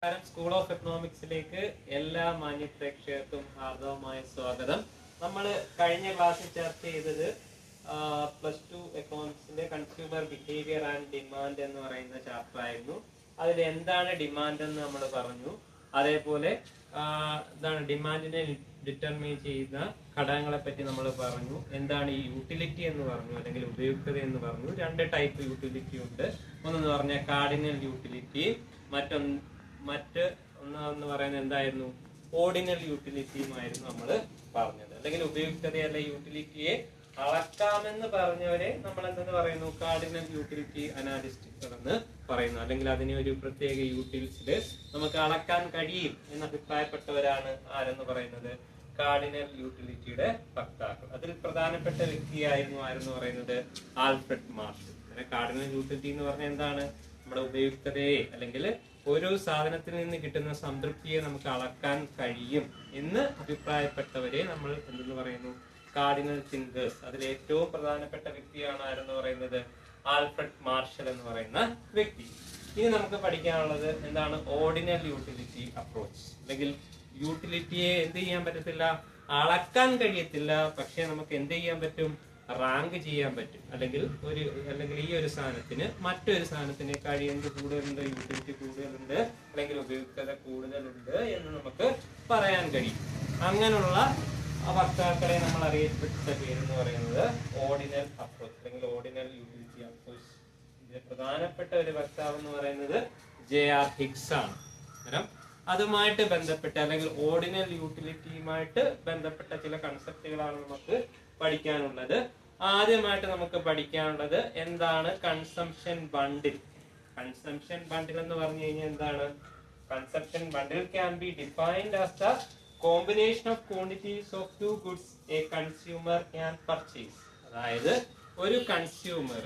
School of എക്കണോമിക്സിലേക്ക് എല്ലാ മാന്യ പ്രേക്ഷകർക്കും ഹാർദവമായ സ്വാഗതം. നമ്മൾ കഴിഞ്ഞ ക്ലാസ്സിൽ ചർച്ച ചെയ്തത് +2 എക്കണോമിക്സിന്റെ കൺസ്യൂമർ ബിഹേവിയർ ആൻഡ് ഡിമാൻഡ് എന്ന് പറയുന്ന ചാപ്റ്റർ ആയിരുന്നു. അതിൽ എന്താണ് ഡിമാൻഡ് എന്ന് നമ്മൾ പറഞ്ഞു. അതേപോലെ എന്താണ് ഡിമാൻഡിനെ ഡിറ്റർമൈൻ ചെയ്യുന്ന ഘടകങ്ങളെ പറ്റി നമ്മൾ പറഞ്ഞു. എന്താണ് ഈ യൂട്ടിലിറ്റി എന്ന് പറഞ്ഞു, അല്ലെങ്കിൽ ഉപയുക്തത എന്ന് പറഞ്ഞു. രണ്ട് ടൈപ്പ് യൂട്ടിലിറ്റി ഉണ്ട്. ഒന്നെന്ന് പറഞ്ഞാൽ കാർഡിനൽ യൂട്ടിലിറ്റി, ഒന്ന് പറയുന്നത് എന്തായിരുന്നു, ഓർഡിനൽ യൂട്ടിലിറ്റിയുമായിരുന്നു നമ്മൾ പറഞ്ഞത്. അല്ലെങ്കിൽ ഉപയുക്തത അല്ല യൂട്ടിലിറ്റിയെ അളക്കാമെന്ന് പറഞ്ഞവരെ നമ്മൾ എന്തെന്ന് പറയുന്നു, കാർഡിനൽ യൂട്ടിലിറ്റി അനാലിസ്റ്റുകൾ എന്ന് പറയുന്നു. അല്ലെങ്കിൽ അതിനെ ഒരു പ്രത്യേക യൂട്ടിലിറ്റിയില് നമുക്ക് അളക്കാൻ കഴിയും എന്ന് അഭിപ്രായപ്പെട്ടവരാണ് ആരെന്ന് പറയുന്നത്, കാർഡിനൽ യൂട്ടിലിറ്റിയുടെ വക്താക്കൾ. അതിൽ പ്രധാനപ്പെട്ട വ്യക്തിയായിരുന്നു ആരെന്ന് പറയുന്നത്, ആൽഫ്രഡ് മാർഷൽ. കാർഡിനൽ യൂട്ടിലിറ്റി എന്ന് പറഞ്ഞാൽ എന്താണ്, നമ്മുടെ ഉപയുക്തതയെ അല്ലെങ്കിൽ ഓരോ സാധനത്തിൽ നിന്ന് കിട്ടുന്ന സംതൃപ്തിയെ നമുക്ക് അളക്കാൻ കഴിയും എന്ന് അഭിപ്രായപ്പെട്ടവരെ നമ്മൾ എന്തെന്ന് പറയുന്നു, കാർഡിനൽ തിങ്കേഴ്സ്. അതിൽ ഏറ്റവും പ്രധാനപ്പെട്ട വ്യക്തിയാണ് ആരെന്ന് പറയുന്നത്, ആൽഫ്രഡ് മാർഷൽ എന്ന് പറയുന്ന വ്യക്തി. ഇനി നമുക്ക് പഠിക്കാനുള്ളത് എന്താണ്, ഓർഡിനൽ യൂട്ടിലിറ്റി അപ്രോച്ച്. അല്ലെങ്കിൽ യൂട്ടിലിറ്റിയെ എന്ത് ചെയ്യാൻ പറ്റത്തില്ല, അളക്കാൻ കഴിയത്തില്ല, പക്ഷെ നമുക്ക് എന്ത് ചെയ്യാൻ പറ്റും, റാങ്ക് ചെയ്യാൻ പറ്റും. അല്ലെങ്കിൽ ഈ ഒരു സാധനത്തിന് മറ്റൊരു സാധനത്തിനേക്കാൾ എന്ത് കൂടുതലുണ്ട്, യൂട്ടിലിറ്റി കൂടുതലുണ്ട്, അല്ലെങ്കിൽ ഉപയുക്തത കൂടുതലുണ്ട് എന്ന് നമുക്ക് പറയാൻ കഴിയും. അങ്ങനെയുള്ള വക്താക്കളെ നമ്മൾ അറിയപ്പെട്ട പേരെന്ന് പറയുന്നത് ഓർഡിനൽ അപ്രോച്ച് അല്ലെങ്കിൽ ഓർഡിനൽ യൂട്ടിലിറ്റി അപ്രോച്ച്. ഇതിലെ പ്രധാനപ്പെട്ട ഒരു വക്താവ് എന്ന് പറയുന്നത് JR ഹിഗ്സ് ആണ്. കാരണം അതുമായിട്ട് ബന്ധപ്പെട്ട അല്ലെങ്കിൽ ഓർഡിനൽ യൂട്ടിലിറ്റിയുമായിട്ട് ബന്ധപ്പെട്ട ചില കൺസെപ്റ്റുകളാണ് നമുക്ക് പഠിക്കാനുള്ളത്. ആദ്യമായിട്ട് നമുക്ക് പഠിക്കാനുള്ളത് എന്താണ്, കൺസംഷൻ ബണ്ടിൽ. കൺസംഷൻ ബണ്ടിൽ എന്ന് പറഞ്ഞു കഴിഞ്ഞാൽ എന്താണ്, consumption bundle can be defined as the combination of quantities of two goods A consumer can purchase. അതായത് ഒരു കൺസ്യൂമർ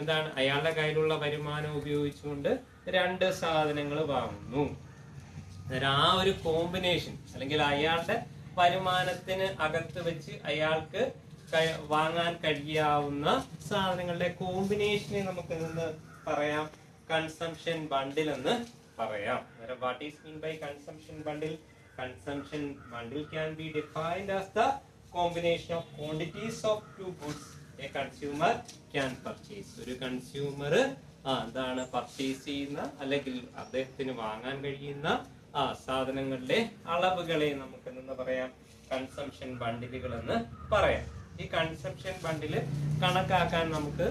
എന്താണ്, അയാളുടെ കയ്യിലുള്ള വരുമാനം ഉപയോഗിച്ചുകൊണ്ട് രണ്ട് സാധനങ്ങൾ വാങ്ങുന്നു. ആ ഒരു കോമ്പിനേഷൻ അല്ലെങ്കിൽ അയാളുടെ വരുമാനത്തിന് അകത്ത് വെച്ച് അയാൾക്ക് വാങ്ങാൻ കഴിയാവുന്ന സാധനങ്ങളുടെ കോമ്പിനേഷനെ നമുക്ക് നിന്ന് പറയാം കൺസംഷൻ ബണ്ടിൽ എന്ന് പറയാം. What is mean by consumption bundle? Consumption bundle can be defined as the combination of quantities of two goods a consumer can purchase. ഒരു കൺസ്യൂമർ എന്താണ് പർച്ചേസ് ചെയ്യുന്ന അല്ലെങ്കിൽ അദ്ദേഹത്തിന് വാങ്ങാൻ കഴിയുന്ന സാധനങ്ങളുടെ അളവുകളെ നമുക്ക് എന്ന് പറയാം കൺസംഷൻ ബണ്ടിലുകൾ എന്ന് പറയാം. ഈ കൺസംഷൻ ബണ്ടില് കണക്കാക്കാൻ നമുക്ക്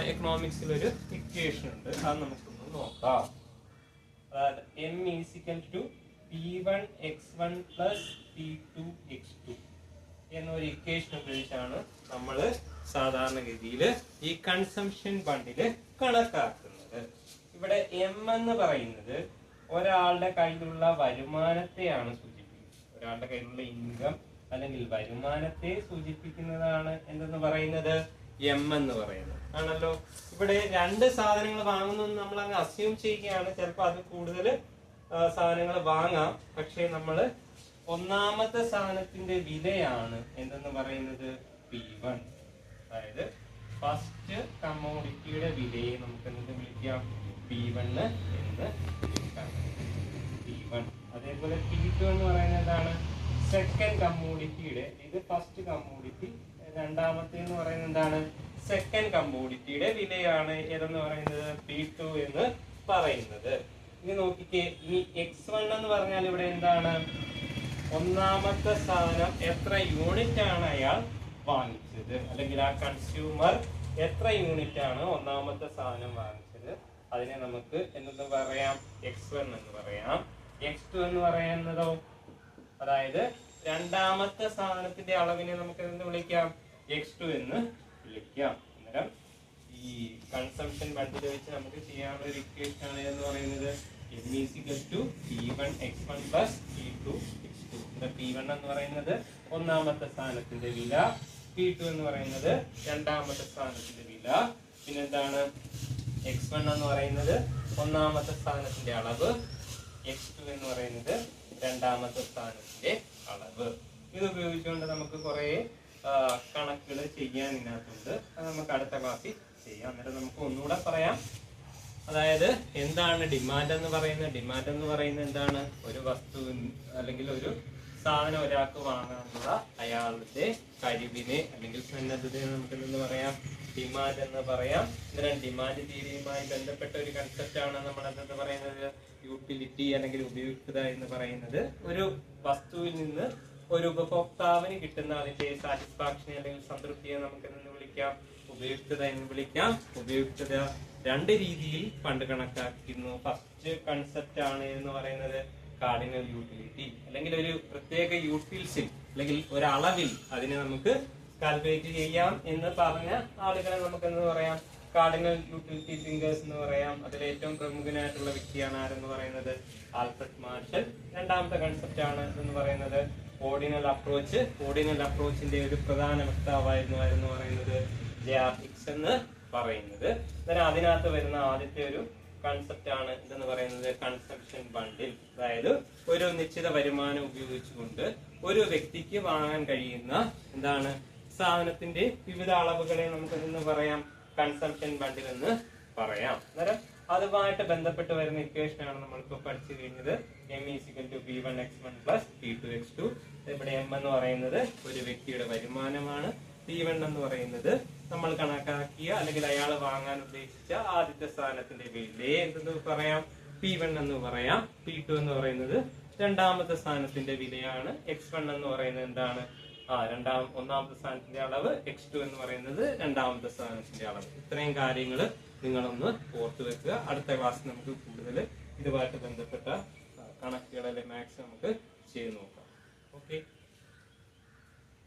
എക്കണോമിക്സിൽ ഒരു ഇക്വേഷൻ ഉണ്ട്, അത് നമുക്കൊന്ന് നോക്കാം. അതായത് M = P1x1 plus P2x2 എന്നൊരു ഇക്വേഷൻ ഉപയോഗിച്ചാണ് നമ്മൾ സാധാരണഗതിയിൽ ഈ കൺസംഷൻ ബണ്ടില് കണക്കാക്കുന്നത്. ഇവിടെ M എന്ന് പറയുന്നത് ഒരാളുടെ കയ്യിലുള്ള വരുമാനത്തെയാണ് സൂചിപ്പിക്കുന്നത്. ഒരാളുടെ കയ്യിലുള്ള ഇൻകം അല്ലെങ്കിൽ വരുമാനത്തെ സൂചിപ്പിക്കുന്നതാണ് എന്തെന്ന് പറയുന്നത്, M എന്ന് പറയുന്നത് ആണല്ലോ. ഇവിടെ രണ്ട് സാധനങ്ങൾ വാങ്ങുന്നു നമ്മൾ അങ്ങ് അസ്യൂം ചെയ്യുകയാണ്. ചിലപ്പോൾ അത് കൂടുതൽ സാധനങ്ങൾ വാങ്ങാം, പക്ഷെ നമ്മൾ ഒന്നാമത്തെ സാധനത്തിന്റെ വിലയാണ് എന്തെന്ന് പറയുന്നത് P1. അതായത് ഫസ്റ്റ് കമ്മോഡിറ്റിയുടെ വിലയെ നമുക്ക് എന്ത് വിളിക്കാം, P1 എന്ന് വിളിക്കാം. P1. അതേപോലെ P2 എന്ന് പറയുന്നത് എന്താണ്, സെക്കൻഡ് കമ്മോഡിറ്റിയുടെ, ഇത് ഫസ്റ്റ് കമ്മോഡിറ്റി, രണ്ടാമത്തെ എന്ന് പറയുന്നത് എന്താണ്, സെക്കൻഡ് കമ്മോഡിറ്റിയുടെ വിലയാണ് ഏതെന്ന് പറയുന്നത് P2 എന്ന് പറയുന്നത്. ഇനി നോക്കിക്കേ, ഈ X1 എന്ന് പറഞ്ഞാൽ ഇവിടെ എന്താണ്, ഒന്നാമത്തെ സാധനം എത്ര യൂണിറ്റ് ആണ് അയാൾ വാങ്ങിച്ചത്, അല്ലെങ്കിൽ ആ കൺസ്യൂമർ എത്ര യൂണിറ്റ് ആണ് ഒന്നാമത്തെ സാധനം വാങ്ങിച്ചത്, അതിനെ നമുക്ക് എന്തെന്ന് പറയാം, X1 എന്ന് പറയാം. X2 എന്ന് പറയുന്നതോ, അതായത് രണ്ടാമത്തെ സാധനത്തിന്റെ അളവിനെ നമുക്ക് എന്ത് വിളിക്കാം, X2 എന്ന് വിളിക്കാം. അന്നേരം ഈ കൺസംഷൻ ബണ്ടിൽ വെച്ച് നമുക്ക് ചെയ്യാനുള്ള ഒരു ഇക്വേഷൻ ആണ് എന്ന് പറയുന്നത് M = P1x1 plus P2x2. P1 എന്ന് പറയുന്നത് ഒന്നാമത്തെ സ്ഥാനത്തിന്റെ വില, P2 എന്ന് പറയുന്നത് രണ്ടാമത്തെ സ്ഥാനത്തിന്റെ വില, പിന്നെന്താണ് X1 എന്ന് പറയുന്നത് ഒന്നാമത്തെ സ്ഥാനത്തിന്റെ അളവ്, X2 എന്ന് പറയുന്നത് രണ്ടാമത്തെ സ്ഥാനത്തിന്റെ അളവ്. ഇത് ഉപയോഗിച്ചുകൊണ്ട് നമുക്ക് കുറെ കണക്കുകൾ ചെയ്യാൻ ഇതിനകത്തുണ്ട്. അത് നമുക്ക് അടുത്ത ക്ലാസ്സിൽ ചെയ്യാം. അന്നേരം നമുക്ക് ഒന്നുകൂടെ പറയാം, അതായത് എന്താണ് ഡിമാൻഡ് എന്ന് പറയുന്നത്? ഡിമാൻഡ് എന്ന് പറയുന്നത് എന്താണ്? ഒരു വസ്തു അല്ലെങ്കിൽ ഒരു സാധനം ഒരാൾക്ക് വാങ്ങാനുള്ള അയാളുടെ കഴിവിനെ അല്ലെങ്കിൽ സന്നദ്ധതയെ നമുക്ക് എന്ന് പറയാം ഡിമാൻഡ് എന്ന് പറയാം. ഇതിനാണ് ഡിമാൻഡ് തിയറിയുമായി ബന്ധപ്പെട്ട ഒരു കൺസെപ്റ്റ് ആണ് നമ്മൾ എന്തെന്ന് പറയുന്നത് യൂട്ടിലിറ്റി അല്ലെങ്കിൽ ഉപയുക്തത എന്ന് പറയുന്നത്. ഒരു വസ്തുവിൽ നിന്ന് ഒരു ഉപഭോക്താവിന് കിട്ടുന്ന അതിന്റെ സാറ്റിസ്ഫാക്ഷനെ അല്ലെങ്കിൽ സംതൃപ്തിയെ നമുക്ക് എന്ന് വിളിക്കാം ഉപയുക്തത എന്ന് വിളിക്കാം. ഉപയുക്തത രണ്ട് രീതിയിൽ പണ്ട് കണക്കാക്കുന്നു. ഫസ്റ്റ് കൺസെപ്റ്റ് ആണ് എന്ന് പറയുന്നത് കാർഡിനൽ യൂട്ടിലിറ്റി, അല്ലെങ്കിൽ ഒരു പ്രത്യേക യൂട്ടിൽസിൽ അല്ലെങ്കിൽ ഒരളവിൽ അതിനെ നമുക്ക് കാൽക്കുലേറ്റ് ചെയ്യാം എന്ന് പറഞ്ഞ ആളുകളെ നമുക്ക് എന്ന് പറയാം കാർഡിനൽ യൂട്ടിലിറ്റി തിങ്കേഴ്സ് എന്ന് പറയാം. അതിൽ ഏറ്റവും പ്രമുഖനായിട്ടുള്ള വ്യക്തിയാണ് ആരെന്ന് പറയുന്നത് ആൽഫ്രഡ് മാർഷൽ. രണ്ടാമത്തെ കൺസെപ്റ്റ് ആണ് എന്ന് പറയുന്നത് ഓർഡിനൽ അപ്രോച്ച്. ഓർഡിനൽ അപ്രോച്ചിന്റെ ഒരു പ്രധാന വക്താവായിരുന്നു പറയുന്നത് ജെ.ആർ. ഹിക്സ് എന്ന് പറയുന്നത്. അതിനകത്ത് വരുന്ന ആദ്യത്തെ ഒരു കൺസെപ്റ്റ് ആണ് എന്തെന്ന് പറയുന്നത് കൺസംപ്ഷൻ ബണ്ടിൽ. അതായത് ഒരു നിശ്ചിത വരുമാനം ഉപയോഗിച്ചുകൊണ്ട് ഒരു വ്യക്തിക്ക് വാങ്ങാൻ കഴിയുന്ന എന്താണ് സാധനത്തിന്റെ വിവിധ അളവുകളെ നമുക്ക് എന്ന് പറയാം കൺസംപ്ഷൻ ബണ്ടിൽ എന്ന് പറയാം. അന്നേരം അതുമായിട്ട് ബന്ധപ്പെട്ട് വരുന്ന ഇക്വേഷൻ ആണ് നമ്മളിപ്പോ പഠിച്ചു കഴിഞ്ഞത്. M = P1x1 + P2x2. ഇവിടെ M എന്ന് പറയുന്നത് ഒരു വ്യക്തിയുടെ വരുമാനമാണ്. P1 എന്ന് പറയുന്നത് നമ്മൾ കണക്കാക്കിയ അല്ലെങ്കിൽ അയാൾ വാങ്ങാൻ ഉദ്ദേശിച്ച ആദ്യത്തെ സാധനത്തിന്റെ വിലയെ എന്തെന്ന് പറയാം P1 എന്ന് പറയാം. P2 എന്ന് പറയുന്നത് രണ്ടാമത്തെ സാധനത്തിന്റെ വിലയാണ്. X1 എന്ന് പറയുന്നത് എന്താണ് ഒന്നാമത്തെ സ്ഥാനത്തിന്റെ അളവ്. X2 എന്ന് പറയുന്നത് രണ്ടാമത്തെ സ്ഥാനത്തിന്റെ അളവ്. ഇത്രയും കാര്യങ്ങൾ നിങ്ങളൊന്ന് ഓർത്തു വെക്കുക. അടുത്ത ക്ലാസ്സിൽ നമുക്ക് കൂടുതൽ ഇതുമായിട്ട് ബന്ധപ്പെട്ട കണക്കുകളിലെ മാത്സ് നമുക്ക് ചെയ്ത് നോക്കാം. ഓക്കെ.